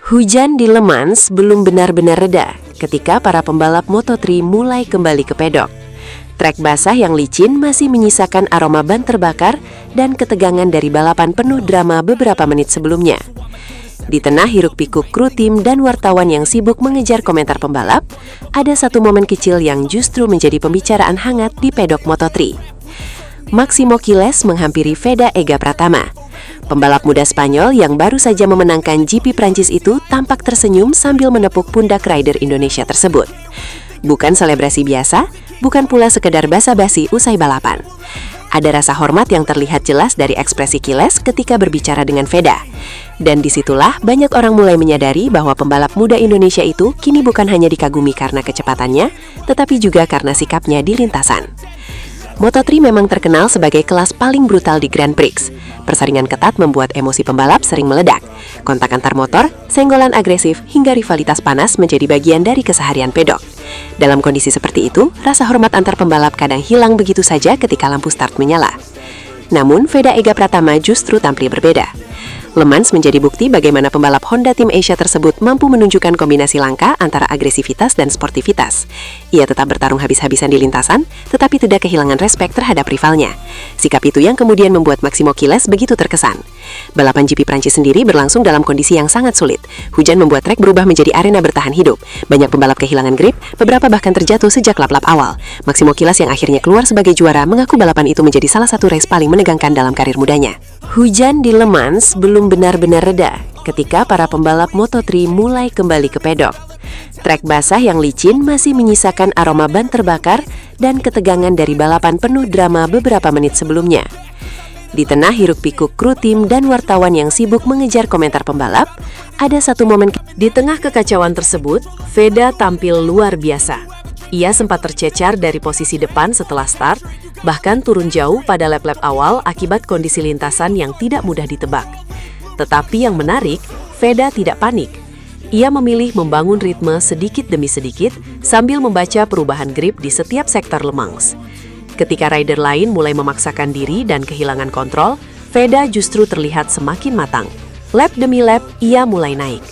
Hujan di Le Mans belum benar-benar reda ketika para pembalap Moto3 mulai kembali ke pedok. Trek basah yang licin masih menyisakan aroma ban terbakar dan ketegangan dari balapan penuh drama beberapa menit sebelumnya. Di tengah hiruk-pikuk kru tim dan wartawan yang sibuk mengejar komentar pembalap, ada satu momen kecil yang justru menjadi pembicaraan hangat di pedok Moto3. Máximo Quilez menghampiri Veda Ega Pratama. Pembalap muda Spanyol yang baru saja memenangkan GP Prancis itu tampak tersenyum sambil menepuk pundak rider Indonesia tersebut. Bukan selebrasi biasa, bukan pula sekedar basa-basi usai balapan. Ada rasa hormat yang terlihat jelas dari ekspresi Quilez ketika berbicara dengan Veda. Dan disitulah banyak orang mulai menyadari bahwa pembalap muda Indonesia itu kini bukan hanya dikagumi karena kecepatannya, tetapi juga karena sikapnya di lintasan. Moto3 memang terkenal sebagai kelas paling brutal di Grand Prix. Persaingan ketat membuat emosi pembalap sering meledak. Kontak antar motor, senggolan agresif, hingga rivalitas panas menjadi bagian dari keseharian pedok. Dalam kondisi seperti itu, rasa hormat antar pembalap kadang hilang begitu saja ketika lampu start menyala. Namun, Veda Ega Pratama justru tampil berbeda. Le Mans menjadi bukti bagaimana pembalap Honda Tim Asia tersebut mampu menunjukkan kombinasi langka antara agresivitas dan sportivitas. Ia tetap bertarung habis-habisan di lintasan, tetapi tidak kehilangan respek terhadap rivalnya. Sikap itu yang kemudian membuat Máximo Quilez begitu terkesan. Balapan GP Prancis sendiri berlangsung dalam kondisi yang sangat sulit. Hujan membuat trek berubah menjadi arena bertahan hidup. Banyak pembalap kehilangan grip, beberapa bahkan terjatuh sejak lap-lap awal. Máximo Quilez yang akhirnya keluar sebagai juara mengaku balapan itu menjadi salah satu race paling menegangkan dalam karir mudanya. Hujan di Le Mans belum benar-benar reda ketika para pembalap Moto3 mulai kembali ke pedok. Trek basah yang licin masih menyisakan aroma ban terbakar dan ketegangan dari balapan penuh drama beberapa menit sebelumnya. Di tengah hiruk-pikuk kru tim dan wartawan yang sibuk mengejar komentar pembalap, ada satu momen di tengah kekacauan tersebut, Veda tampil luar biasa. Ia sempat tercecar dari posisi depan setelah start, bahkan turun jauh pada lap-lap awal akibat kondisi lintasan yang tidak mudah ditebak. Tetapi yang menarik, Veda tidak panik. Ia memilih membangun ritme sedikit demi sedikit sambil membaca perubahan grip di setiap sektor Le Mans. Ketika rider lain mulai memaksakan diri dan kehilangan kontrol, Veda justru terlihat semakin matang. Lap demi lap, ia mulai naik.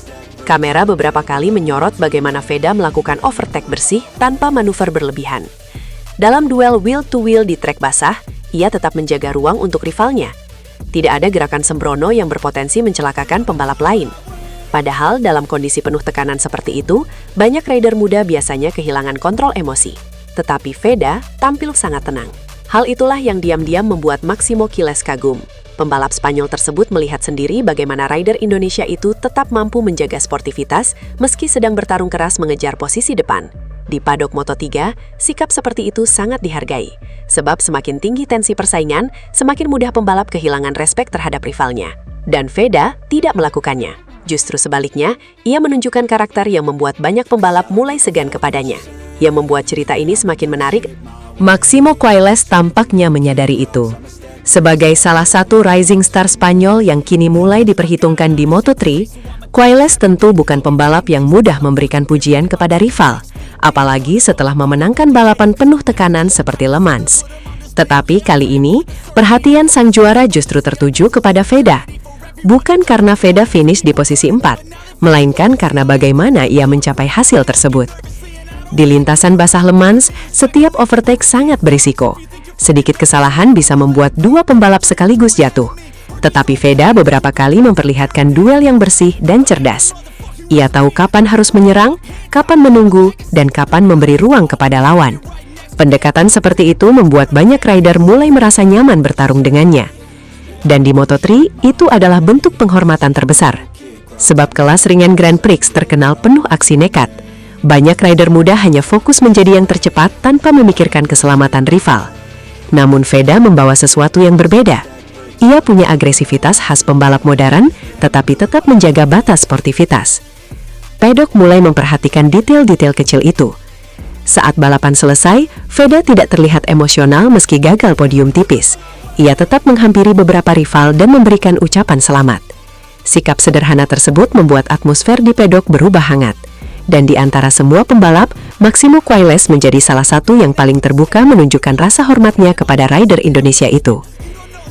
Kamera beberapa kali menyorot bagaimana Veda melakukan overtake bersih tanpa manuver berlebihan. Dalam duel wheel-to-wheel di trek basah, ia tetap menjaga ruang untuk rivalnya. Tidak ada gerakan sembrono yang berpotensi mencelakakan pembalap lain. Padahal dalam kondisi penuh tekanan seperti itu, banyak rider muda biasanya kehilangan kontrol emosi. Tetapi Veda tampil sangat tenang. Hal itulah yang diam-diam membuat Máximo Quilez kagum. Pembalap Spanyol tersebut melihat sendiri bagaimana rider Indonesia itu tetap mampu menjaga sportivitas meski sedang bertarung keras mengejar posisi depan. Di padok Moto3, sikap seperti itu sangat dihargai. Sebab semakin tinggi tensi persaingan, semakin mudah pembalap kehilangan respek terhadap rivalnya. Dan Veda tidak melakukannya. Justru sebaliknya, ia menunjukkan karakter yang membuat banyak pembalap mulai segan kepadanya. Yang membuat cerita ini semakin menarik, Máximo Quilez tampaknya menyadari itu. Sebagai salah satu rising star Spanyol yang kini mulai diperhitungkan di Moto3, Quilez tentu bukan pembalap yang mudah memberikan pujian kepada rival, apalagi setelah memenangkan balapan penuh tekanan seperti Le Mans. Tetapi kali ini, perhatian sang juara justru tertuju kepada Veda. Bukan karena Veda finish di posisi 4, melainkan karena bagaimana ia mencapai hasil tersebut. Di lintasan basah Le Mans, setiap overtake sangat berisiko. Sedikit kesalahan bisa membuat dua pembalap sekaligus jatuh. Tetapi Veda beberapa kali memperlihatkan duel yang bersih dan cerdas. Ia tahu kapan harus menyerang, kapan menunggu, dan kapan memberi ruang kepada lawan. Pendekatan seperti itu membuat banyak rider mulai merasa nyaman bertarung dengannya. Dan di Moto3, itu adalah bentuk penghormatan terbesar. Sebab kelas ringan Grand Prix terkenal penuh aksi nekat. Banyak rider muda hanya fokus menjadi yang tercepat tanpa memikirkan keselamatan rival. Namun Veda membawa sesuatu yang berbeda. Ia punya agresivitas khas pembalap modern, tetapi tetap menjaga batas sportivitas. Pedok mulai memperhatikan detail-detail kecil itu. Saat balapan selesai, Veda tidak terlihat emosional meski gagal podium tipis. Ia tetap menghampiri beberapa rival dan memberikan ucapan selamat. Sikap sederhana tersebut membuat atmosfer di pedok berubah hangat. Dan di antara semua pembalap, Máximo Quilez menjadi salah satu yang paling terbuka menunjukkan rasa hormatnya kepada rider Indonesia itu.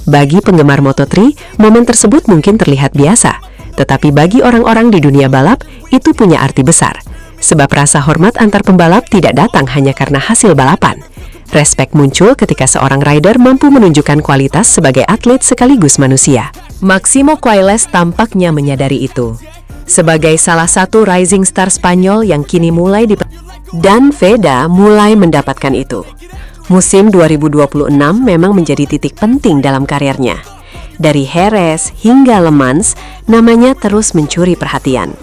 Bagi penggemar Moto3, momen tersebut mungkin terlihat biasa, Tetapi bagi orang-orang di dunia balap, itu punya arti besar. Sebab rasa hormat antar pembalap tidak datang hanya karena hasil balapan. Respek muncul ketika seorang rider mampu menunjukkan kualitas sebagai atlet sekaligus manusia. Maximo Quiles tampaknya menyadari itu. Sebagai salah satu rising star Spanyol yang kini mulai dan Veda mulai mendapatkan itu. Musim 2026 memang menjadi titik penting dalam karirnya. Dari Jerez hingga Le Mans, namanya terus mencuri perhatian.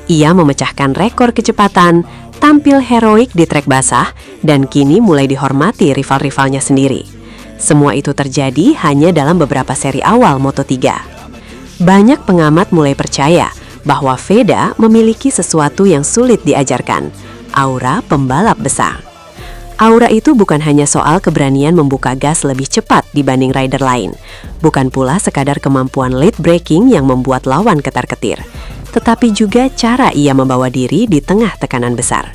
Ia memecahkan rekor kecepatan, tampil heroik di trek basah, dan kini mulai dihormati rival-rivalnya sendiri. Semua itu terjadi hanya dalam beberapa seri awal Moto3. Banyak pengamat mulai percaya bahwa Veda memiliki sesuatu yang sulit diajarkan, aura pembalap besar. Aura itu bukan hanya soal keberanian membuka gas lebih cepat dibanding rider lain, bukan pula sekadar kemampuan late braking yang membuat lawan ketar-ketir, tetapi juga cara ia membawa diri di tengah tekanan besar.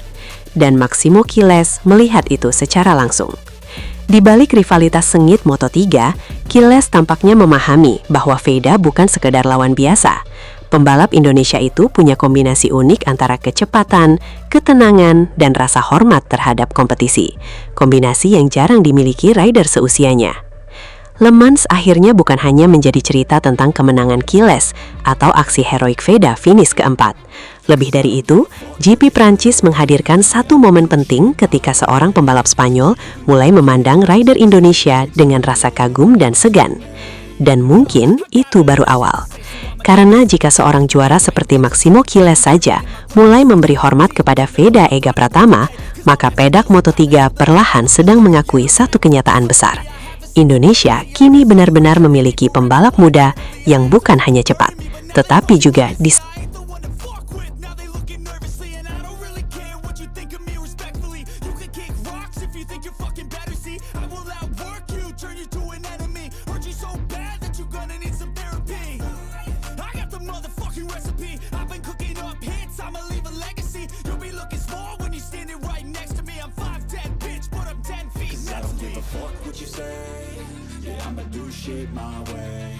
Dan Maximo Quiles melihat itu secara langsung. Di balik rivalitas sengit Moto3, Quiles tampaknya memahami bahwa Veda bukan sekedar lawan biasa. Pembalap Indonesia itu punya kombinasi unik antara kecepatan, ketenangan, dan rasa hormat terhadap kompetisi. Kombinasi yang jarang dimiliki rider seusianya. Le Mans akhirnya bukan hanya menjadi cerita tentang kemenangan Quiles atau aksi heroik Veda finish keempat. Lebih dari itu, GP Prancis menghadirkan satu momen penting ketika seorang pembalap Spanyol mulai memandang rider Indonesia dengan rasa kagum dan segan. Dan mungkin itu baru awal. Karena jika seorang juara seperti Maximo Quiles saja mulai memberi hormat kepada Veda Ega Pratama, maka pedak Moto3 perlahan sedang mengakui satu kenyataan besar. Indonesia kini benar-benar memiliki pembalap muda yang bukan hanya cepat, tetapi juga What you say? Yeah, I'ma do shit my way.